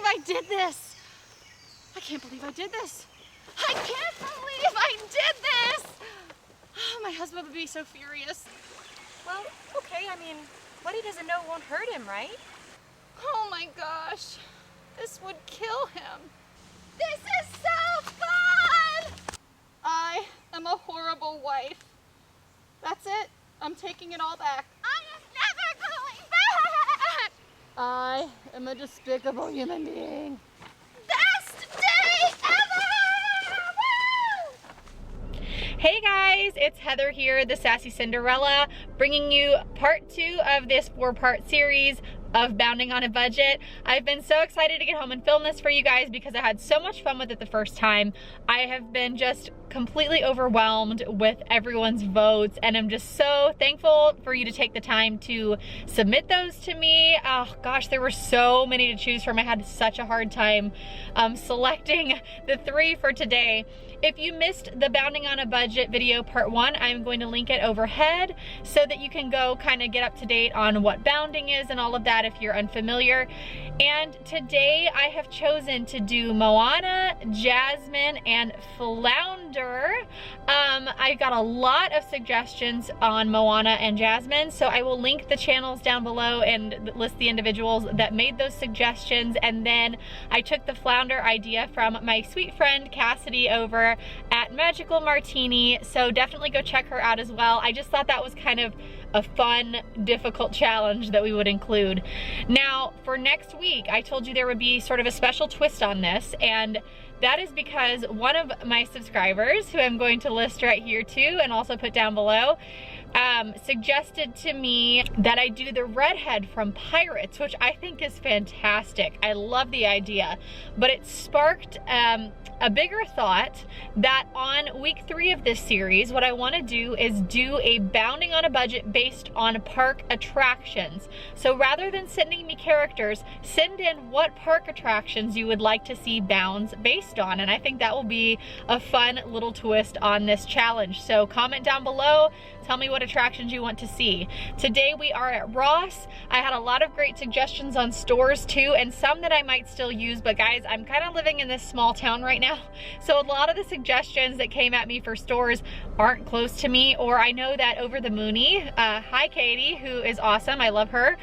I did this. I can't believe I did this. I can't believe I did this. Oh, my husband would be so furious. Well, okay, I mean, what he doesn't know won't hurt him, right? Oh my gosh, this would kill him. This is so fun! I am a horrible wife. That's it. I'm taking it all back. I am never going back! I am a despicable human being. Best day ever! Woo! Hey guys, it's Heather here, the Sassy Cinderella, bringing you part 2 of this 4-part series of Bounding on a Budget. I've been so excited to get home and film this for you guys because I had so much fun with it the first time. I have been just completely overwhelmed with everyone's votes, and I'm just so thankful for you to take the time to submit those to me. Oh gosh, there were so many to choose from. I had such a hard time selecting the 3 for today. If you missed the Bounding on a Budget video part 1, I'm going to link it overhead so that you can go kind of get up to date on what bounding is and all of that if you're unfamiliar. And today I have chosen to do Moana, Jasmine, and Flounder. I got a lot of suggestions on Moana and Jasmine, so I will link the channels down below and list the individuals that made those suggestions. And then I took the Flounder idea from my sweet friend Cassidy over at MagicalMartini, so definitely go check her out as well. I just thought that was kind of a fun, difficult challenge that we would include. Now, for next week, I told you there would be sort of a special twist on this, and that is because one of my subscribers, who I'm going to list right here too, and also put down below, suggested to me that I do the redhead from Pirates, which I think is fantastic. I love the idea, but it sparked a bigger thought that on week 3 of this series, what I want to do is do a Bounding on a Budget based on park attractions. So rather than sending me characters, send in what park attractions you would like to see bounds based on, and I think that will be a fun little twist on this challenge. So comment down below, tell me what attractions you want to see. Today we are at Ross. I had a lot of great suggestions on stores too, and some that I might still use, but guys, I'm kind of living in this small town right now, so a lot of the suggestions that came at me for stores aren't close to me, or I know that OverThe Moony, hi Katie, who is awesome, I love her,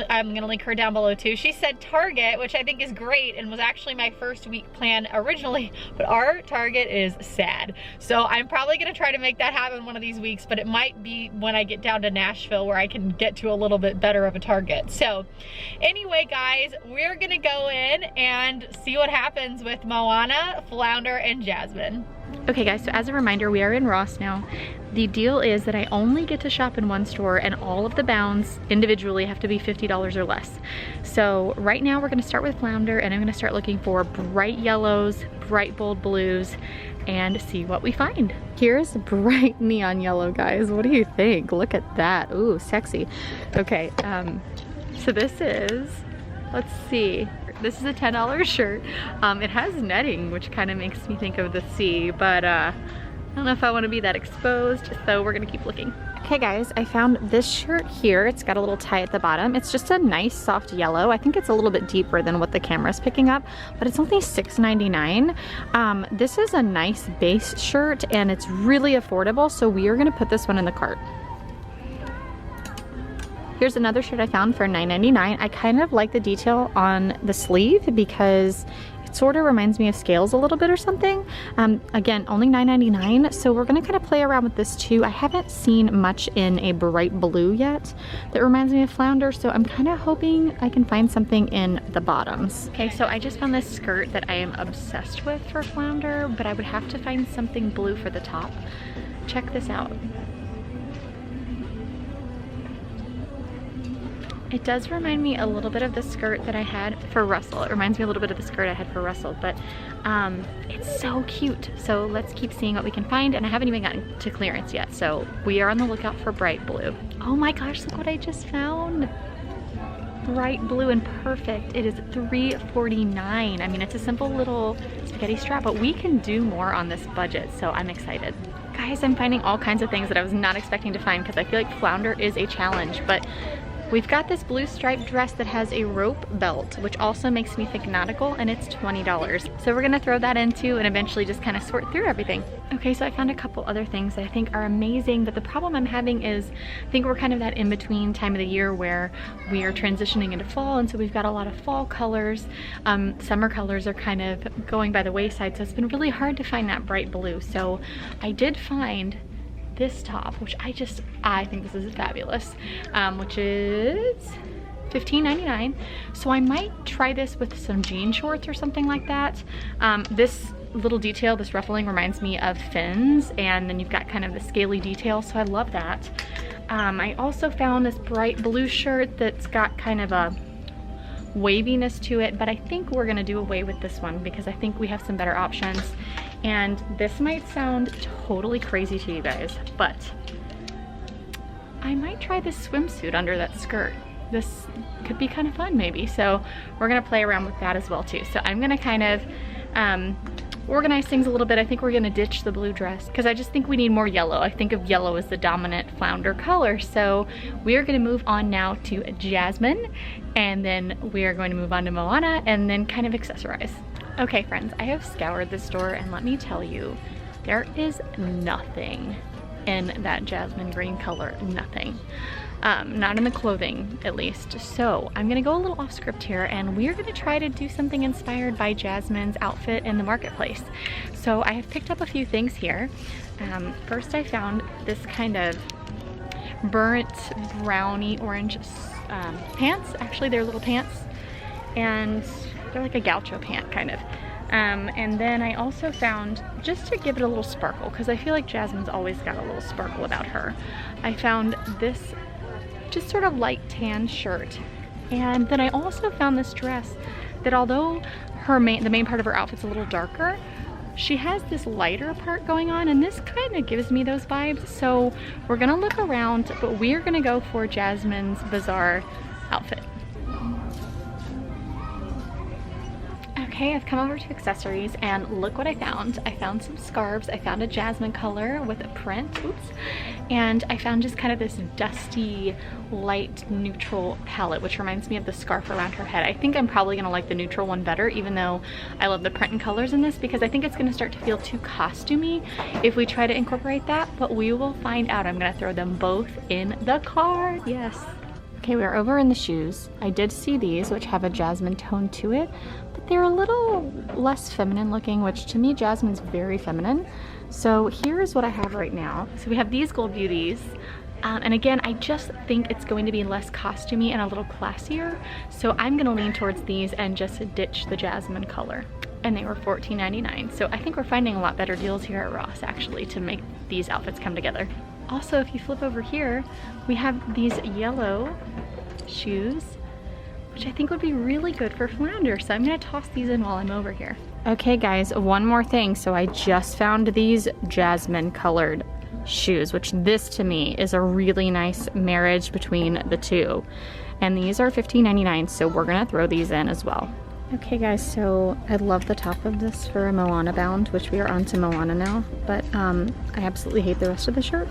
I'm gonna link her down below too. She said Target, which I think is great and was actually my first week plan originally, but our Target is sad. So I'm probably gonna try to make that happen one of these weeks, but it might be when I get down to Nashville where I can get to a little bit better of a Target. So anyway guys, we're gonna go in and see what happens with Moana, Flounder, and Jasmine. Okay guys, so as a reminder, we are in Ross now. The deal is that I only get to shop in one store, and all of the bounds individually have to be $50 or less. So right now we're gonna start with Flounder, and I'm gonna start looking for bright yellows, bright bold blues, and see what we find. Here's bright neon yellow, guys. What do you think? Look at that. Ooh, sexy. Okay, so this is, let's see. This is a $10 shirt. It has netting, which kind of makes me think of the sea, but I don't know if I want to be that exposed, so we're gonna keep looking. Okay guys, I found this shirt here. It's got a little tie at the bottom. It's just a nice soft yellow. I think it's a little bit deeper than what the camera's picking up, but it's only $6.99. This is a nice base shirt and it's really affordable, so we are gonna put this one in the cart. Here's another shirt I found for $9.99. I kind of like the detail on the sleeve because it sort of reminds me of scales a little bit or something. Again, only $9.99, so we're gonna kind of play around with this too. I haven't seen much in a bright blue yet that reminds me of Flounder, so I'm kind of hoping I can find something in the bottoms. Okay, so I just found this skirt that I am obsessed with for Flounder, but I would have to find something blue for the top. Check this out. It does remind me a little bit of the skirt that I had for Russell. It reminds me a little bit of the skirt I had for Russell, but it's so cute. So let's keep seeing what we can find, and I haven't even gotten to clearance yet, so we are on the lookout for bright blue. Oh my gosh, look what I just found. Bright blue and perfect. It is $3.49. I mean, it's a simple little spaghetti strap, but we can do more on this budget, so I'm excited. Guys, I'm finding all kinds of things that I was not expecting to find because I feel like Flounder is a challenge, but We've got this blue striped dress that has a rope belt, which also makes me think nautical, and it's $20. So we're gonna throw that into and eventually just kind of sort through everything. Okay, so I found a couple other things that I think are amazing, but the problem I'm having is I think we're kind of that in-between time of the year where we are transitioning into fall, and so we've got a lot of fall colors. Summer colors are kind of going by the wayside, so it's been really hard to find that bright blue. So I did find this top, which I think this is fabulous, which is $15.99. So I might try this with some jean shorts or something like that. This little detail, this ruffling, reminds me of fins, and then you've got kind of the scaly detail, so I love that. I also found this bright blue shirt that's got kind of a waviness to it, but I think we're gonna do away with this one because I think we have some better options. And this might sound totally crazy to you guys, but I might try this swimsuit under that skirt. This could be kind of fun maybe. So we're gonna play around with that as well too. So I'm gonna kind of organize things a little bit. I think we're gonna ditch the blue dress because I just think we need more yellow. I think of yellow as the dominant Flounder color. So we are gonna move on now to Jasmine, and then we are going to move on to Moana, and then kind of accessorize. Okay friends, I have scoured the store, and let me tell you, there is nothing in that jasmine green color, nothing. Not in the clothing, at least. So I'm gonna go a little off script here, and we're gonna try to do something inspired by Jasmine's outfit in the marketplace. So I have picked up a few things here. First I found this kind of burnt brownie orange pants. Actually, they're little pants, and they're like a gaucho pant kind of. And then I also found, just to give it a little sparkle, because I feel like Jasmine's always got a little sparkle about her, I found this just sort of light tan shirt. And then I also found this dress that, although the main part of her outfit's a little darker, she has this lighter part going on, and this kind of gives me those vibes. So we're gonna look around, but we're gonna go for Jasmine's bizarre outfit. Okay, I've come over to accessories, and look what I found. I found some scarves. I found a jasmine color with a print, oops, and I found just kind of this dusty, light, neutral palette, which reminds me of the scarf around her head. I think I'm probably gonna like the neutral one better, even though I love the print and colors in this, because I think it's gonna start to feel too costumey if we try to incorporate that, but we will find out. I'm gonna throw them both in the cart, yes. Okay, we're over in the shoes. I did see these, which have a jasmine tone to it, but they're a little less feminine looking, which to me, Jasmine's very feminine. So here's what I have right now. So we have these gold beauties. And again, I just think it's going to be less costumey and a little classier. So I'm gonna lean towards these and just ditch the jasmine color. And they were $14.99. So I think we're finding a lot better deals here at Ross, actually, to make these outfits come together. Also, if you flip over here, we have these yellow shoes, which I think would be really good for Flounder. So I'm gonna toss these in while I'm over here. Okay guys, one more thing. So I just found these jasmine colored shoes, which this to me is a really nice marriage between the two. And these are $15.99, so we're gonna throw these in as well. Okay guys, so I love the top of this for a Moana bound, which we are on to Moana now, but I absolutely hate the rest of the shirt.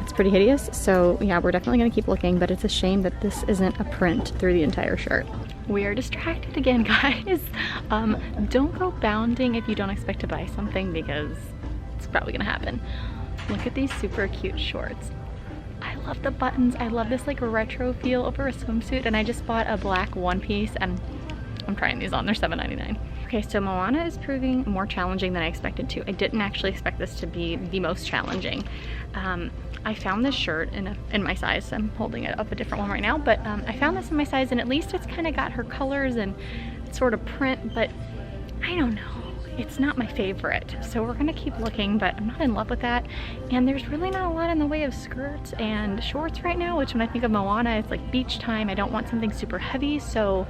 It's pretty hideous, so yeah, we're definitely gonna keep looking, but it's a shame that this isn't a print through the entire shirt. We are distracted again, guys. Don't go bounding if you don't expect to buy something, because it's probably gonna happen. Look at these super cute shorts. I love the buttons. I love this like retro feel over a swimsuit, and I just bought a black one piece, and I'm trying these on, they're $7.99. Okay, so Moana is proving more challenging than I expected to. I didn't actually expect this to be the most challenging. I found this shirt in my size. I'm holding it up a different one right now, but I found this in my size, and at least it's kind of got her colors and sort of print, but I don't know. It's not my favorite, so we're gonna keep looking, but I'm not in love with that. And there's really not a lot in the way of skirts and shorts right now, which when I think of Moana, it's like beach time. I don't want something super heavy, so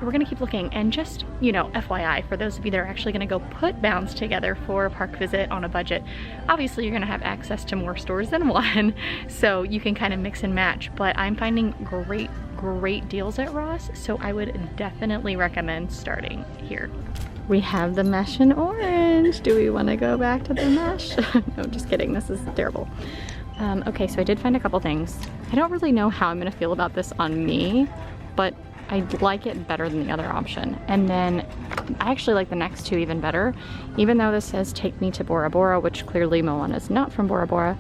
we're gonna keep looking. And just, you know, FYI, for those of you that are actually gonna go put bounds together for a park visit on a budget, obviously you're gonna have access to more stores than one, so you can kind of mix and match, but I'm finding great deals at Ross, so I would definitely recommend starting here. We have the mesh in orange. Do we want to go back to the mesh? No, just kidding. This is terrible. Okay, so I did find a couple things. I don't really know how I'm gonna feel about this on me, but I like it better than the other option. And then I actually like the next two even better. Even though this says take me to Bora Bora, which clearly Moana is not from Bora Bora,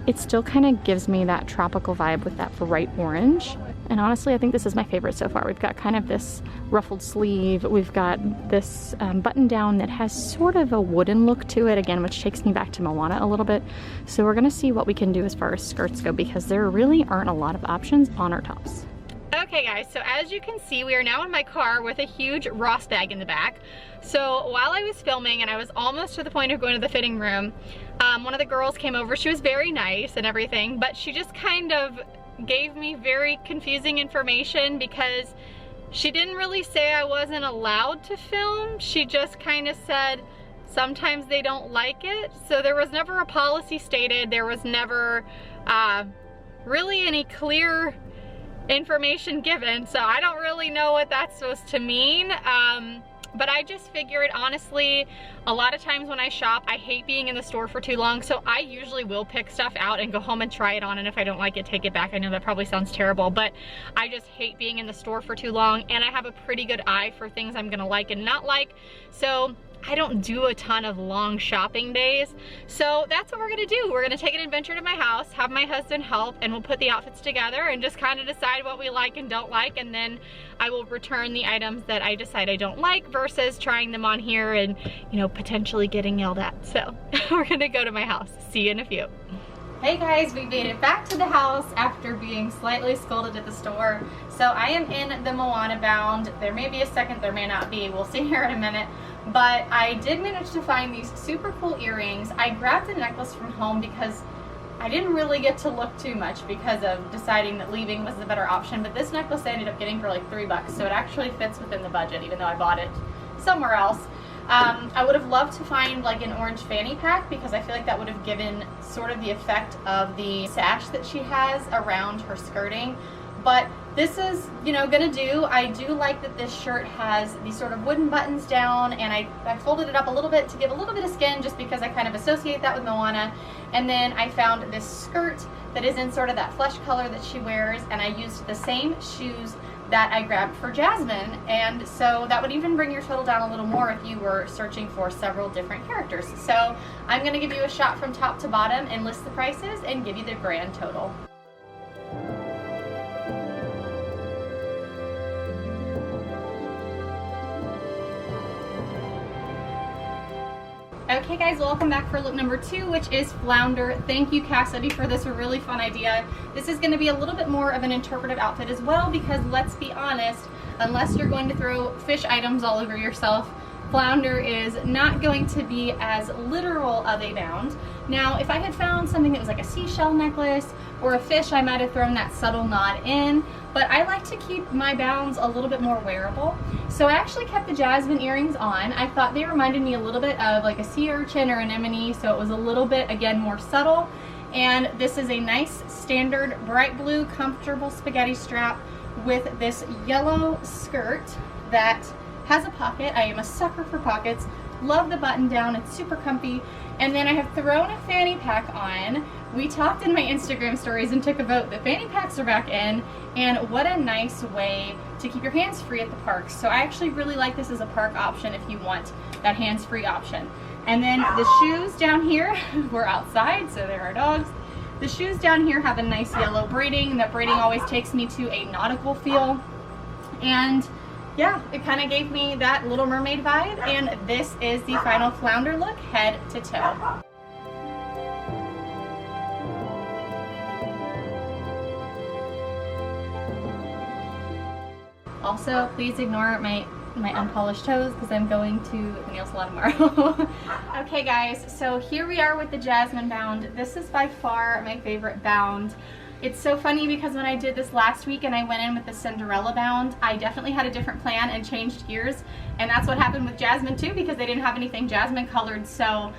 it still kind of gives me that tropical vibe with that bright orange. And honestly, I think this is my favorite so far. We've got kind of this ruffled sleeve. We've got this button down that has sort of a wooden look to it, again, which takes me back to Moana a little bit. So we're gonna see what we can do as far as skirts go, because there really aren't a lot of options on our tops. Okay guys, so as you can see, we are now in my car with a huge Ross bag in the back. So while I was filming and I was almost to the point of going to the fitting room, one of the girls came over. She was very nice and everything, but she just kind of gave me very confusing information because she didn't really say I wasn't allowed to film. She just kind of said sometimes they don't like it. So there was never a policy stated. There was never really any clear information given, so I don't really know what that's supposed to mean. But I just figured, honestly, a lot of times when I shop, I hate being in the store for too long, so I usually will pick stuff out and go home and try it on, and if I don't like it, take it back. I know that probably sounds terrible, but I just hate being in the store for too long, and I have a pretty good eye for things I'm gonna like and not like, so I don't do a ton of long shopping days. So that's what we're gonna do. We're gonna take an adventure to my house, have my husband help, and we'll put the outfits together and just kind of decide what we like and don't like, and then I will return the items that I decide I don't like versus trying them on here and, you know, potentially getting yelled at. So we're gonna go to my house. See you in a few. Hey guys, we made it back to the house after being slightly scolded at the store. So I am in the Moana bound. There may be a second, there may not be. We'll see here in a minute. But I did manage to find these super cool earrings. I grabbed a necklace from home because I didn't really get to look too much because of deciding that leaving was the better option. But this necklace I ended up getting for like $3, so it actually fits within the budget, even though I bought it somewhere else. I would have loved to find like an orange fanny pack because I feel like that would have given sort of the effect of the sash that she has around her skirting. But this is, you know, gonna do. I do like that this shirt has these sort of wooden buttons down, and I folded it up a little bit to give a little bit of skin just because I kind of associate that with Moana. And then I found this skirt that is in sort of that flesh color that she wears, and I used the same shoes that I grabbed for Jasmine, and so that would even bring your total down a little more if you were searching for several different characters. So I'm gonna give you a shot from top to bottom and list the prices and give you the grand total. Okay guys, welcome back for look number 2, which is Flounder. Thank you, Cassidy, for this really fun idea. This is going to be a little bit more of an interpretive outfit as well because, let's be honest, unless you're going to throw fish items all over yourself, Flounder is not going to be as literal of a bound. Now, if I had found something that was like a seashell necklace or a fish, I might have thrown that subtle nod in, but I like to keep my bounds a little bit more wearable. So I actually kept the Jasmine earrings on. I thought they reminded me a little bit of like a sea urchin or anemone, so it was a little bit, again, more subtle. And this is a nice standard bright blue comfortable spaghetti strap with this yellow skirt that has a pocket. I am a sucker for pockets. Love the button down, it's super comfy. And then I have thrown a fanny pack on. We talked in my Instagram stories and took a vote that fanny packs are back in, and what a nice way to keep your hands free at the parks. So I actually really like this as a park option if you want that hands-free option. And then the shoes down here, we're outside, so there are dogs. The shoes down here have a nice yellow braiding, and that braiding always takes me to a nautical feel. And yeah, it kind of gave me that Little Mermaid vibe, and this is the final Flounder look, head to toe. Also, please ignore my unpolished toes because I'm going to the nail salon tomorrow. Okay guys, so here we are with the Jasmine bound. This is by far my favorite bound. It's so funny because when I did this last week and I went in with the Cinderella bound, I definitely had a different plan and changed gears. And that's what happened with Jasmine too, because they didn't have anything Jasmine colored. So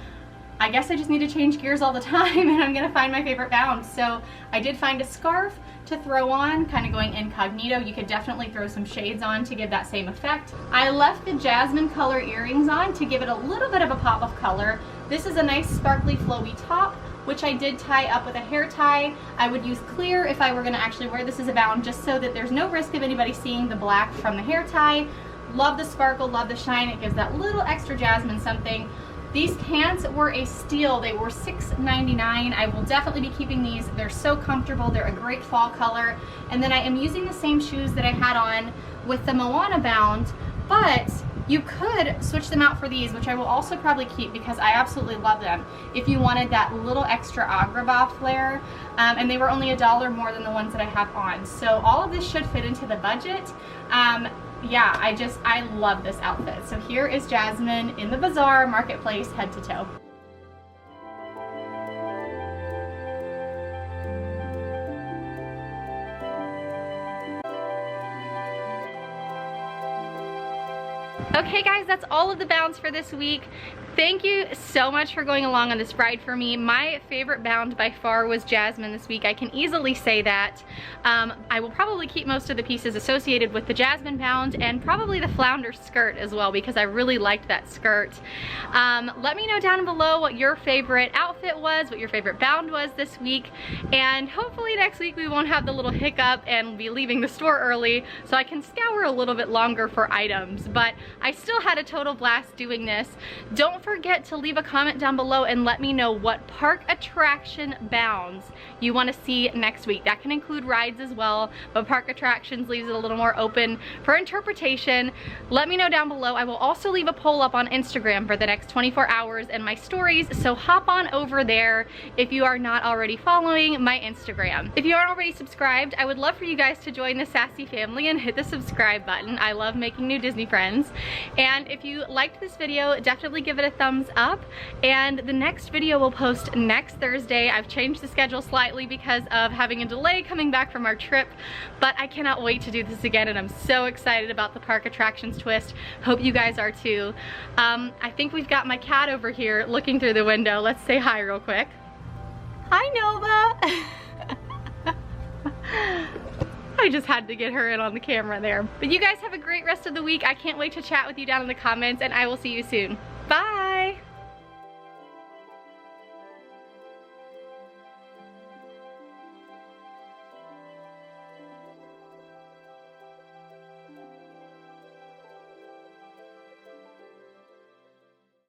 I guess I just need to change gears all the time, and I'm gonna find my favorite bound. So I did find a scarf to throw on, kind of going incognito. You could definitely throw some shades on to give that same effect. I left the Jasmine color earrings on to give it a little bit of a pop of color. This is a nice sparkly flowy top which I did tie up with a hair tie. I would use clear if I were gonna actually wear this as a bound, just so that there's no risk of anybody seeing the black from the hair tie. Love the sparkle, love the shine. It gives that little extra jasmine something. These pants were a steal. They were $6.99. I will definitely be keeping these. They're so comfortable. They're a great fall color. And then I am using the same shoes that I had on with the Moana bound, but you could switch them out for these, which I will also probably keep because I absolutely love them, if you wanted that little extra agrabah flare. And they were only $1 more than the ones that I have on. So all of this should fit into the budget. Yeah, I love this outfit. So here is Jasmine in the bazaar marketplace, head to toe. Okay guys, that's all of the bounds for this week. Thank you so much for going along on this ride for me. My favorite bound by far was Jasmine this week. I can easily say that. I will probably keep most of the pieces associated with the Jasmine bound and probably the Flounder skirt as well, because I really liked that skirt. Let me know down below what your favorite outfit was, what your favorite bound was this week, and hopefully next week we won't have the little hiccup and be leaving the store early so I can scour a little bit longer for items. But I still had a total blast doing this. Don't forget to leave a comment down below and let me know what park attraction bounds you want to see next week. That can include rides as well, but park attractions leaves it a little more open for interpretation. Let me know down below. I will also leave a poll up on Instagram for the next 24 hours and my stories, so hop on over there if you are not already following my Instagram. If you aren't already subscribed, I would love for you guys to join the Sassy family and hit the subscribe button. I love making new Disney friends. And if you liked this video, definitely give it a thumbs up, and the next video will post next Thursday. I've changed the schedule slightly because of having a delay coming back from our trip, but I cannot wait to do this again, and I'm so excited about the park attractions twist. Hope you guys are too. I think we've got my cat over here looking through the window. Let's say hi real quick. Hi, Nova. I just had to get her in on the camera there. But you guys have a great rest of the week. I can't wait to chat with you down in the comments, and I will see you soon.